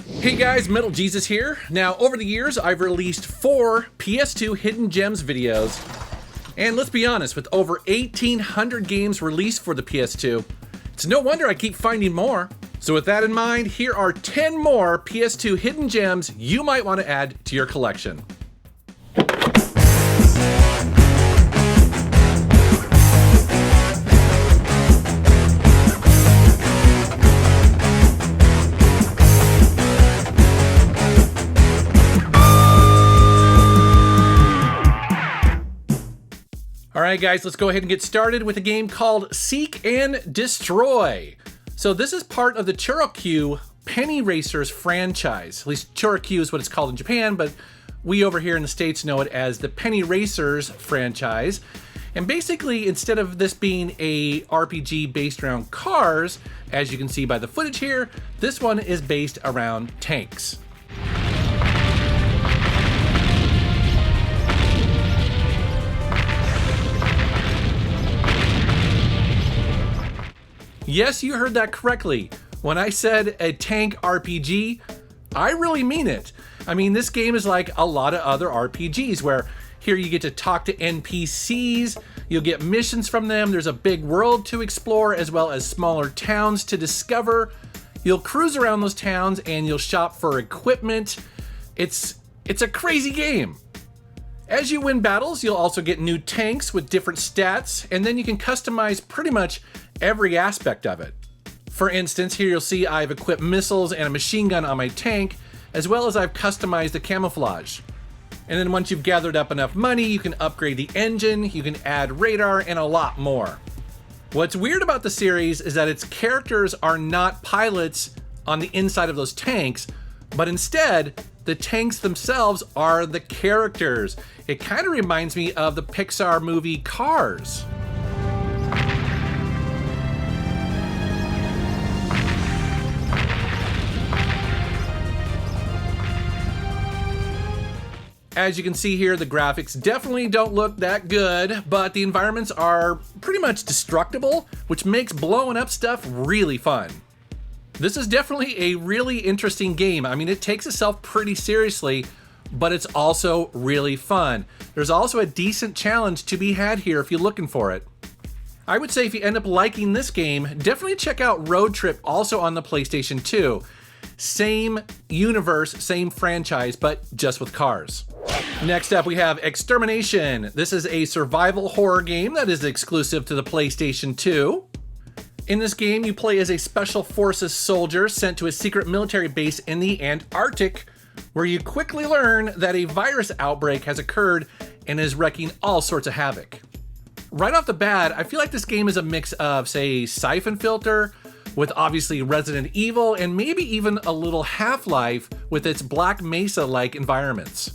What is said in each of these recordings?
Hey guys, Metal Jesus here. Now, over the years, I've released 4 PS2 Hidden Gems videos. And let's be honest, with over 1,800 games released for the PS2, it's no wonder I keep finding more. So with that in mind, here are 10 more PS2 Hidden Gems you might want to add to your collection. Alright guys, let's go ahead and get started with a game called Seek and Destroy. So this is part of the Chorokyu Penny Racers franchise. At least Chorokyu is what it's called in Japan, but we over here in the States know it as the Penny Racers franchise. And basically, instead of this being a RPG based around cars, as you can see by the footage here, this one is based around tanks. Yes, you heard that correctly. When I said a tank RPG, I really mean it. I mean, this game is like a lot of other RPGs where here you get to talk to NPCs, you'll get missions from them, there's a big world to explore as well as smaller towns to discover. You'll cruise around those towns and you'll shop for equipment. It's a crazy game. As you win battles, you'll also get new tanks with different stats, and then you can customize pretty much every aspect of it. For instance, here you'll see I've equipped missiles and a machine gun on my tank, as well as I've customized the camouflage. And then once you've gathered up enough money, you can upgrade the engine, you can add radar, and a lot more. What's weird about the series is that its characters are not pilots on the inside of those tanks, but instead, the tanks themselves are the characters. It kind of reminds me of the Pixar movie Cars. As you can see here, the graphics definitely don't look that good, but the environments are pretty much destructible, which makes blowing up stuff really fun. This is definitely a really interesting game. I mean, it takes itself pretty seriously, but it's also really fun. There's also a decent challenge to be had here if you're looking for it. I would say if you end up liking this game, definitely check out Road Trip, also on the PlayStation 2. Same universe, same franchise, but just with cars. Next up, we have Extermination. This is a survival horror game that is exclusive to the PlayStation 2. In this game, you play as a Special Forces soldier sent to a secret military base in the Antarctic, where you quickly learn that a virus outbreak has occurred and is wreaking all sorts of havoc. Right off the bat, I feel like this game is a mix of, say, Siphon Filter, with obviously Resident Evil, and maybe even a little Half-Life with its Black Mesa-like environments.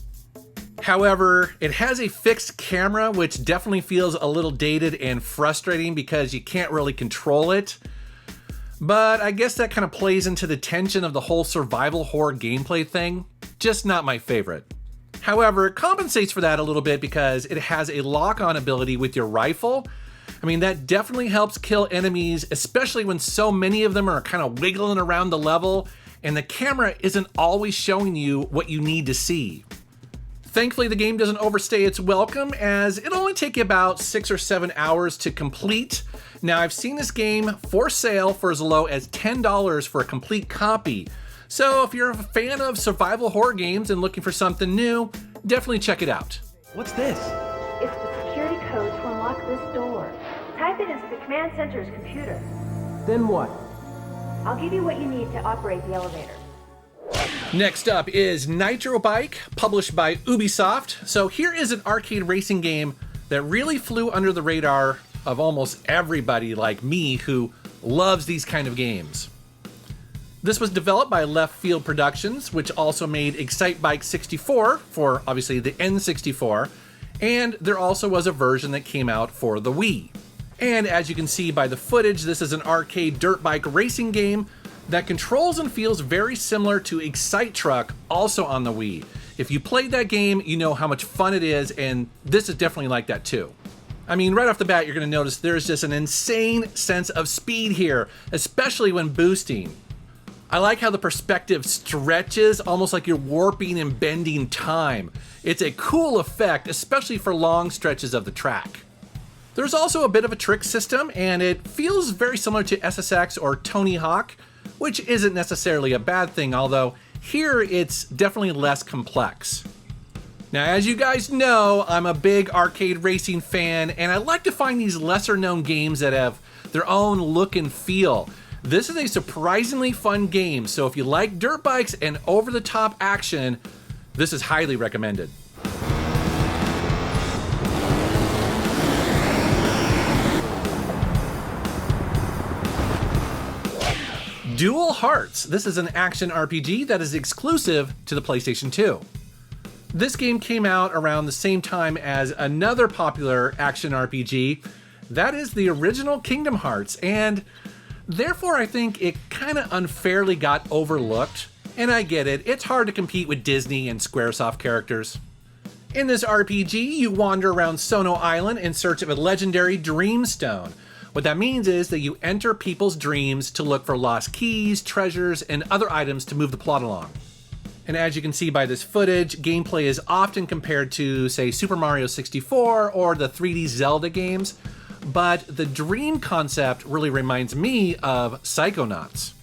However, it has a fixed camera, which definitely feels a little dated and frustrating because you can't really control it. But I guess that kind of plays into the tension of the whole survival horror gameplay thing. Just not my favorite. However, it compensates for that a little bit because it has a lock-on ability with your rifle. I mean, that definitely helps kill enemies, especially when so many of them are kind of wiggling around the level and the camera isn't always showing you what you need to see. Thankfully, the game doesn't overstay its welcome, as it'll only take you about 6 or 7 hours to complete. Now, I've seen this game for sale for as low as $10 for a complete copy. So if you're a fan of survival horror games and looking for something new, definitely check it out. What's this? It's the security code to unlock this door. Type it into the command center's computer. Then what? I'll give you what you need to operate the elevator. Next up is Nitrobike, published by Ubisoft. So here is an arcade racing game that really flew under the radar of almost everybody like me who loves these kind of games. This was developed by Left Field Productions, which also made Excitebike 64 for obviously the N64, and there also was a version that came out for the Wii. And as you can see by the footage, this is an arcade dirt bike racing game that controls and feels very similar to Excite Truck, also on the Wii. If you played that game, you know how much fun it is, and this is definitely like that too. I mean, right off the bat, you're going to notice there's just an insane sense of speed here, especially when boosting. I like how the perspective stretches, almost like you're warping and bending time. It's a cool effect, especially for long stretches of the track. There's also a bit of a trick system, and it feels very similar to SSX or Tony Hawk, which isn't necessarily a bad thing, although here it's definitely less complex. Now, as you guys know, I'm a big arcade racing fan, and I like to find these lesser known games that have their own look and feel. This is a surprisingly fun game, so if you like dirt bikes and over-the-top action, this is highly recommended. Dual Hearts. This is an action RPG that is exclusive to the PlayStation 2. This game came out around the same time as another popular action RPG. That is the original Kingdom Hearts, and therefore I think it kind of unfairly got overlooked. And I get it, it's hard to compete with Disney and Squaresoft characters. In this RPG, you wander around Sono Island in search of a legendary Dream Stone. What that means is that you enter people's dreams to look for lost keys, treasures, and other items to move the plot along. And as you can see by this footage, gameplay is often compared to, say, Super Mario 64 or the 3D Zelda games, but the dream concept really reminds me of Psychonauts.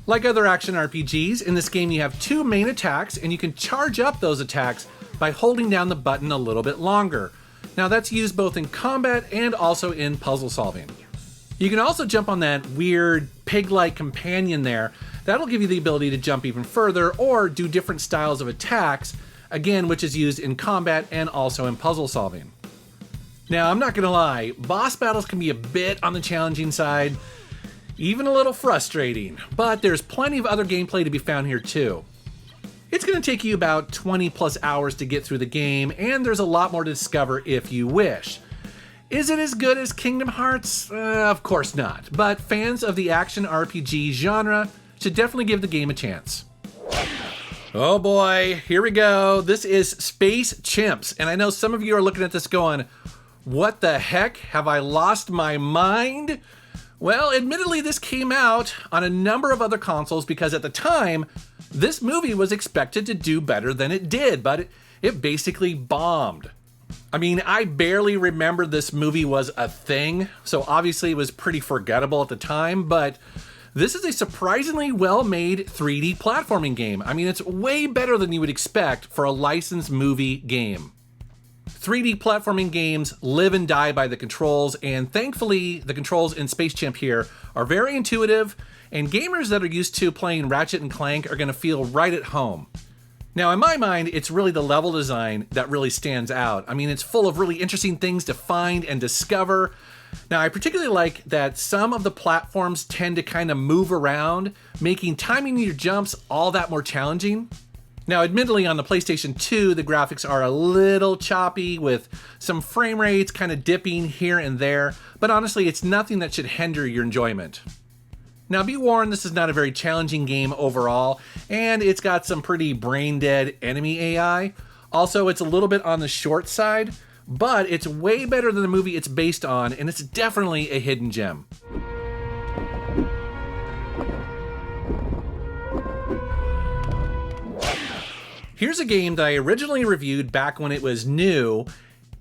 Like other action RPGs, in this game you have two main attacks, and you can charge up those attacks by holding down the button a little bit longer. Now that's used both in combat and also in puzzle solving. You can also jump on that weird pig-like companion there. That'll give you the ability to jump even further or do different styles of attacks, again, which is used in combat and also in puzzle solving. Now, I'm not gonna lie, boss battles can be a bit on the challenging side, even a little frustrating, but there's plenty of other gameplay to be found here too. It's gonna take you about 20 plus hours to get through the game, and there's a lot more to discover if you wish. Is it as good as Kingdom Hearts? Of course not, but fans of the action RPG genre should definitely give the game a chance. Oh boy, here we go. This is Space Chimps, and I know some of you are looking at this going, what the heck? Have I lost my mind? Well, admittedly, this came out on a number of other consoles because at the time, this movie was expected to do better than it did, but it basically bombed. I mean, I barely remember this movie was a thing, so obviously it was pretty forgettable at the time, but this is a surprisingly well-made 3D platforming game. I mean, it's way better than you would expect for a licensed movie game. 3D platforming games live and die by the controls, and thankfully, the controls in Space Chimp here are very intuitive, and gamers that are used to playing Ratchet and Clank are going to feel right at home. Now, in my mind, it's really the level design that really stands out. I mean, it's full of really interesting things to find and discover. Now, I particularly like that some of the platforms tend to kind of move around, making timing your jumps all that more challenging. Now, admittedly, on the PlayStation 2, the graphics are a little choppy with some frame rates kind of dipping here and there, but honestly, it's nothing that should hinder your enjoyment. Now, be warned, this is not a very challenging game overall, and it's got some pretty brain-dead enemy AI. Also, it's a little bit on the short side, but it's way better than the movie it's based on, and it's definitely a hidden gem. Here's a game that I originally reviewed back when it was new,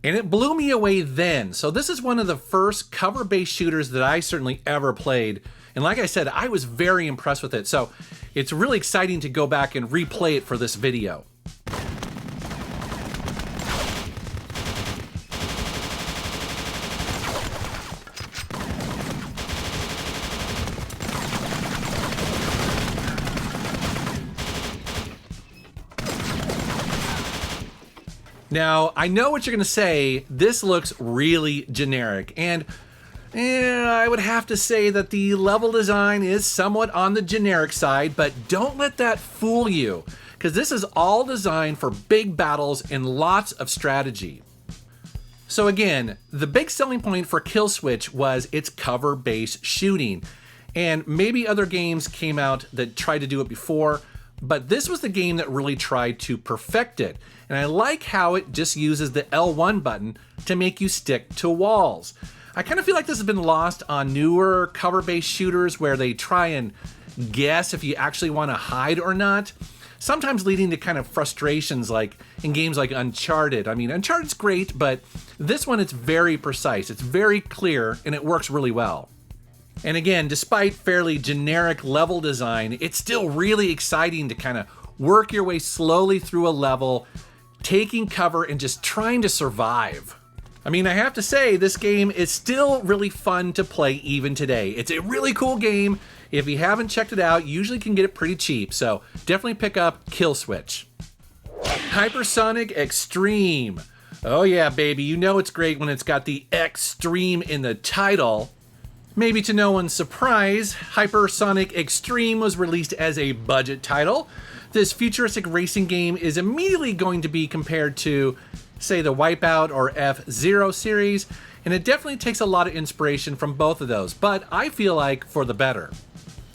and it blew me away then. So this is one of the first cover-based shooters that I certainly ever played. And like I said, I was very impressed with it. So it's really exciting to go back and replay it for this video. Now, I know what you're going to say. This looks really generic, and I would have to say that the level design is somewhat on the generic side, but don't let that fool you, because this is all designed for big battles and lots of strategy. So again, the big selling point for Kill.Switch was its cover-based shooting, and maybe other games came out that tried to do it before, but this was the game that really tried to perfect it. And I like how it just uses the L1 button to make you stick to walls. I kind of feel like this has been lost on newer cover-based shooters where they try and guess if you actually want to hide or not, sometimes leading to kind of frustrations like in games like Uncharted. I mean, Uncharted's great, but this one, it's very precise, it's very clear, and it works really well. And again, despite fairly generic level design, it's still really exciting to kind of work your way slowly through a level, taking cover and just trying to survive. I mean, I have to say, this game is still really fun to play even today. It's a really cool game. If you haven't checked it out, you usually can get it pretty cheap, so definitely pick up Kill.Switch. Hypersonic.Xtreme. Oh yeah, baby, you know it's great when it's got the Xtreme in the title. Maybe to no one's surprise, Hypersonic.Xtreme was released as a budget title. This futuristic racing game is immediately going to be compared to, say, the Wipeout or F-Zero series, and it definitely takes a lot of inspiration from both of those, but I feel like for the better.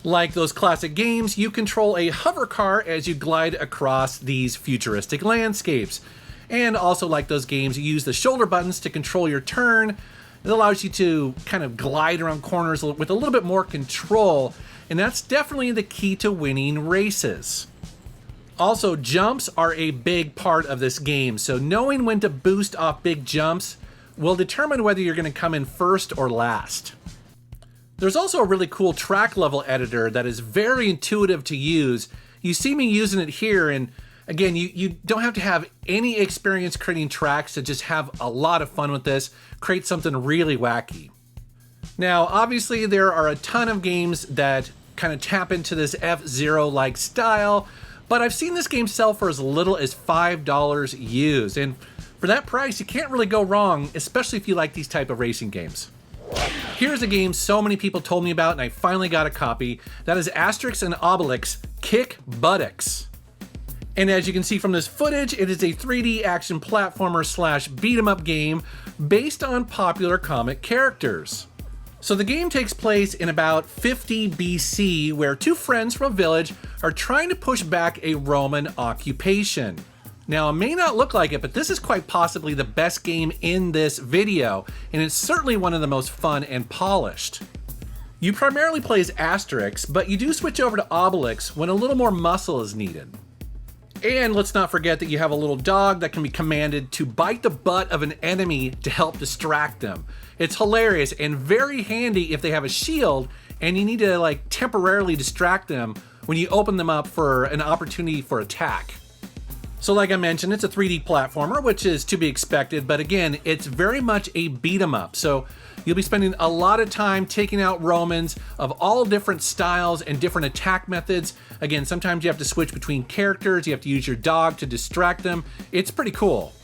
Like those classic games, you control a hover car as you glide across these futuristic landscapes. And also like those games, you use the shoulder buttons to control your turn. It allows you to kind of glide around corners with a little bit more control, and that's definitely the key to winning races. Also, jumps are a big part of this game, so knowing when to boost off big jumps will determine whether you're going to come in first or last. There's also a really cool track level editor that is very intuitive to use. You see me using it here, and again, you don't have to have any experience creating tracks to just have a lot of fun with this, create something really wacky. Now, obviously, there are a ton of games that kind of tap into this F-Zero-like style, but I've seen this game sell for as little as $5 used, and for that price, you can't really go wrong, especially if you like these type of racing games. Here's a game so many people told me about, and I finally got a copy. That is Asterix and Obelix Kick Buttix. And as you can see from this footage, it is a 3D action platformer slash beat 'em up game based on popular comic characters. So the game takes place in about 50 BC, where two friends from a village are trying to push back a Roman occupation. Now, it may not look like it, but this is quite possibly the best game in this video, and it's certainly one of the most fun and polished. You primarily play as Asterix, but you do switch over to Obelix when a little more muscle is needed. And let's not forget that you have a little dog that can be commanded to bite the butt of an enemy to help distract them. It's hilarious and very handy if they have a shield and you need to like temporarily distract them when you open them up for an opportunity for attack. So like I mentioned, it's a 3D platformer, which is to be expected, but again, it's very much a beat 'em up. So you'll be spending a lot of time taking out Romans of all different styles and different attack methods. Again, sometimes you have to switch between characters, you have to use your dog to distract them. It's pretty cool.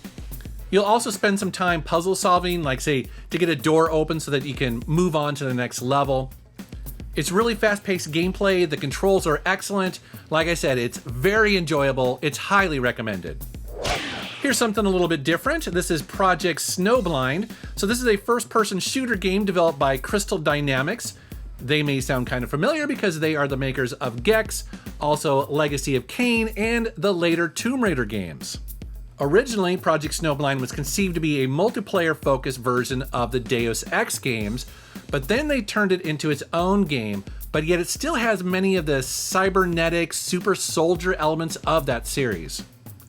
You'll also spend some time puzzle solving, like say, to get a door open so that you can move on to the next level. It's really fast-paced gameplay, the controls are excellent. Like I said, it's very enjoyable, it's highly recommended. Here's something a little bit different. This is Project Snowblind. So this is a first-person shooter game developed by Crystal Dynamics. They may sound kind of familiar because they are the makers of Gex, also Legacy of Kain, and the later Tomb Raider games. Originally, Project Snowblind was conceived to be a multiplayer-focused version of the Deus Ex games, but then they turned it into its own game, but yet it still has many of the cybernetic super soldier elements of that series.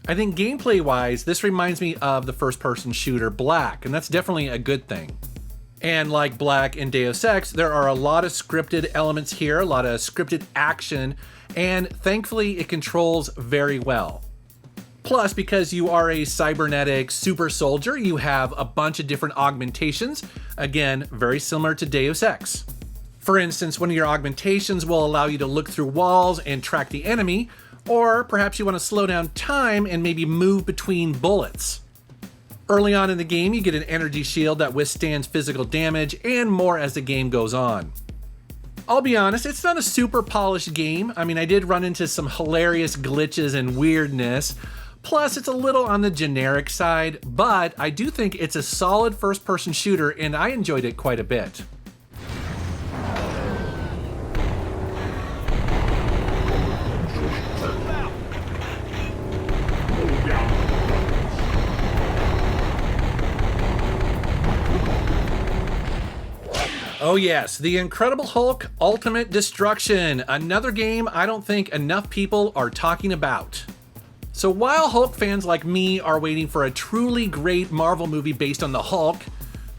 I think gameplay-wise, this reminds me of the first-person shooter Black, and that's definitely a good thing. And like Black and Deus Ex, there are a lot of scripted elements here, a lot of scripted action, and thankfully it controls very well. Plus, because you are a cybernetic super soldier, you have a bunch of different augmentations, again, very similar to Deus Ex. For instance, one of your augmentations will allow you to look through walls and track the enemy, or perhaps you want to slow down time and maybe move between bullets. Early on in the game, you get an energy shield that withstands physical damage and more as the game goes on. I'll be honest, it's not a super polished game. I mean, I did run into some hilarious glitches and weirdness. Plus, it's a little on the generic side, but I do think it's a solid first-person shooter and I enjoyed it quite a bit. Oh yes, The Incredible Hulk Ultimate Destruction, another game I don't think enough people are talking about. So while Hulk fans like me are waiting for a truly great Marvel movie based on the Hulk,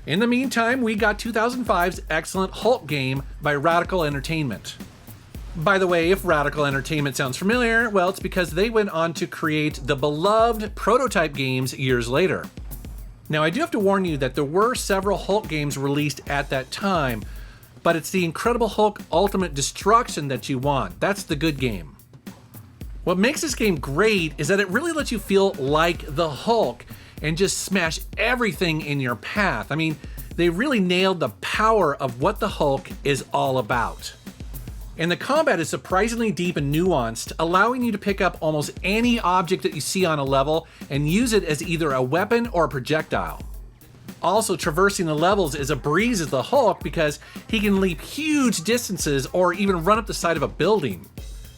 in the meantime we got 2005's excellent Hulk game by Radical Entertainment. By the way, if Radical Entertainment sounds familiar, well, it's because they went on to create the beloved Prototype games years later. Now, I do have to warn you that there were several Hulk games released at that time, but it's the Incredible Hulk Ultimate Destruction that you want. That's the good game. What makes this game great is that it really lets you feel like the Hulk and just smash everything in your path. I mean, they really nailed the power of what the Hulk is all about. And the combat is surprisingly deep and nuanced, allowing you to pick up almost any object that you see on a level and use it as either a weapon or a projectile. Also, traversing the levels is a breeze as the Hulk because he can leap huge distances or even run up the side of a building.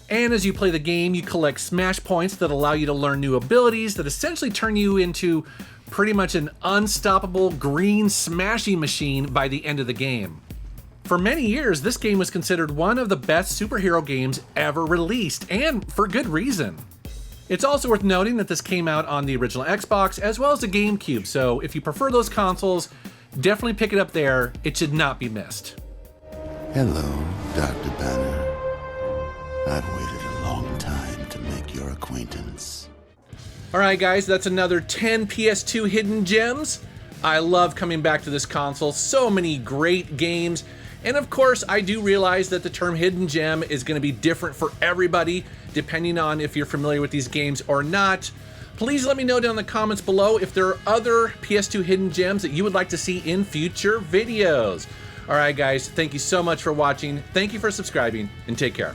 And as you play the game, you collect smash points that allow you to learn new abilities that essentially turn you into pretty much an unstoppable green smashing machine by the end of the game. For many years, this game was considered one of the best superhero games ever released, and for good reason. It's also worth noting that this came out on the original Xbox as well as the GameCube, so if you prefer those consoles, definitely pick it up there. It should not be missed. Hello, Dr. Banner. I've waited a long time to make your acquaintance. Alright guys, that's another 10 PS2 hidden gems. I love coming back to this console, so many great games. And of course, I do realize that the term hidden gem is going to be different for everybody, depending on if you're familiar with these games or not. Please let me know down in the comments below if there are other PS2 hidden gems that you would like to see in future videos. Alright guys, thank you so much for watching, thank you for subscribing, and take care.